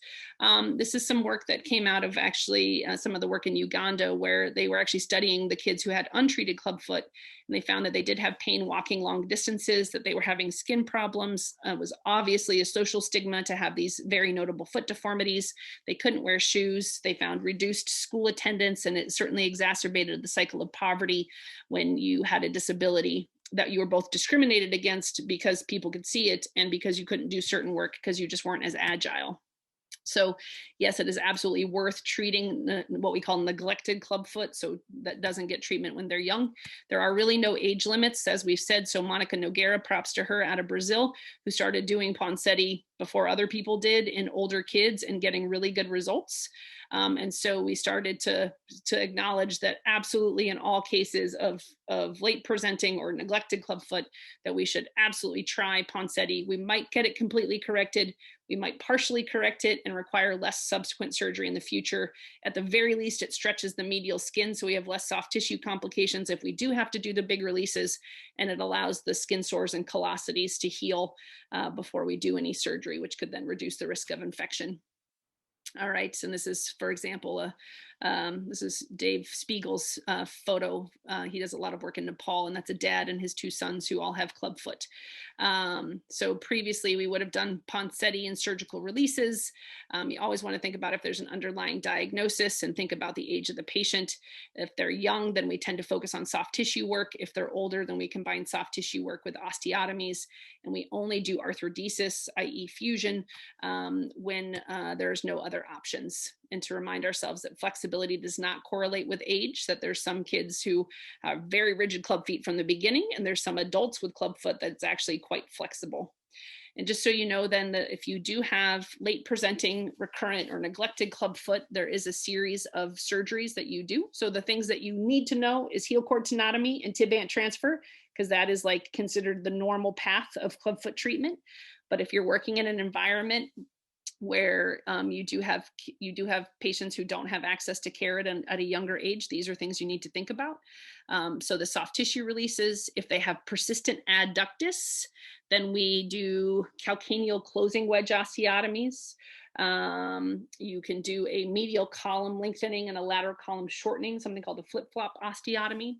This is some work that came out of actually some of the work in Uganda, where they were actually studying the kids who had untreated clubfoot. And they found that they did have pain walking long distances, that they were having skin problems. It was obviously a social stigma to have these very notable foot deformities. They couldn't wear shoes. They found reduced school attendance, and it certainly exacerbated the cycle of poverty when you had a disability that you were both discriminated against because people could see it and because you couldn't do certain work because you just weren't as agile. So yes, it is absolutely worth treating what we call neglected clubfoot, so that doesn't get treatment when they're young. There are really no age limits, as we've said. So Monica Nogueira, props to her, out of Brazil, who started doing Poncetti before other people did in older kids and getting really good results. And so we started to acknowledge that absolutely in all cases of late presenting or neglected clubfoot, that we should absolutely try Poncetti. We might get it completely corrected. We might partially correct it and require less subsequent surgery in the future. At the very least, it stretches the medial skin, so we have less soft tissue complications if we do have to do the big releases, and it allows the skin sores and callosities to heal before we do any surgery, which could then reduce the risk of infection. All right, and this is, for example, this is Dave Spiegel's photo. He does a lot of work in Nepal, and that's a dad and his 2 sons who all have clubfoot. So previously we would have done Poncetti and surgical releases. You always want to think about if there's an underlying diagnosis and think about the age of the patient. If they're young, then we tend to focus on soft tissue work. If they're older, then we combine soft tissue work with osteotomies, and we only do arthrodesis, i.e. fusion, when there's no other options. And to remind ourselves that flexibility does not correlate with age, that there's some kids who have very rigid club feet from the beginning, and there's some adults with club foot that's actually quite flexible. And just so you know then, that if you do have late presenting, recurrent, or neglected club foot, there is a series of surgeries that you do. So the things that you need to know is heel cord tenotomy and tibant transfer, because that is like considered the normal path of clubfoot treatment. But if you're working in an environment where you do have patients who don't have access to care at a younger age, these are things you need to think about. So the soft tissue releases, if they have persistent adductus, then we do calcaneal closing wedge osteotomies. You can do a medial column lengthening and a lateral column shortening, something called a flip-flop osteotomy.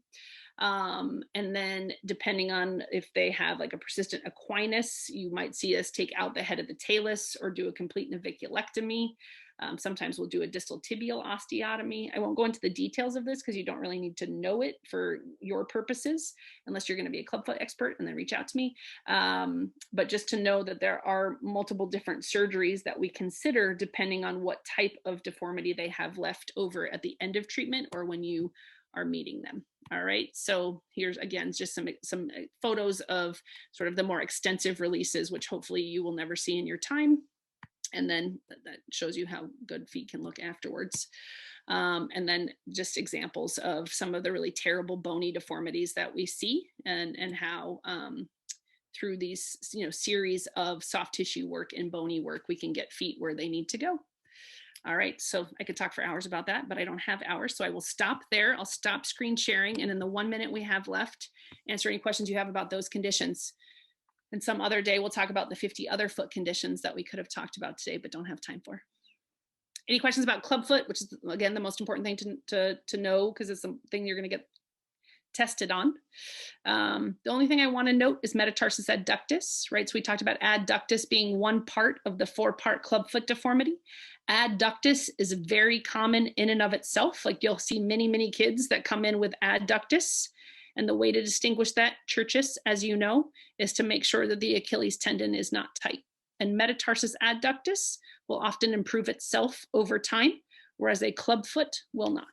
And then depending on if they have like a persistent equinus, you might see us take out the head of the talus or do a complete naviculectomy. Sometimes we'll do a distal tibial osteotomy. I won't go into the details of this because you don't really need to know it for your purposes, unless you're going to be a clubfoot expert and then reach out to me. But just to know that there are multiple different surgeries that we consider depending on what type of deformity they have left over at the end of treatment or when you are meeting them. All right, so here's again just some photos of sort of the more extensive releases, which hopefully you will never see in your time. And then that shows you how good feet can look afterwards. And then just examples of some of the really terrible bony deformities that we see, and how through these series of soft tissue work and bony work, we can get feet where they need to go. All right, so I could talk for hours about that, but I don't have hours, so I will stop there. I'll stop screen sharing, and in the 1 minute we have left, answer any questions you have about those conditions. And some other day we'll talk about the 50 other foot conditions that we could have talked about today but don't have time for. Any questions about clubfoot, which is again the most important thing to know, because it's something you're going to get tested on. The only thing I want to note is Metatarsus Adductus, right? So we talked about adductus being one part of the 4-part clubfoot deformity. Adductus is very common in and of itself. Like you'll see many kids that come in with adductus. And the way to distinguish that, churches, as you know, is to make sure that the Achilles tendon is not tight. And Metatarsus Adductus will often improve itself over time, whereas a clubfoot will not.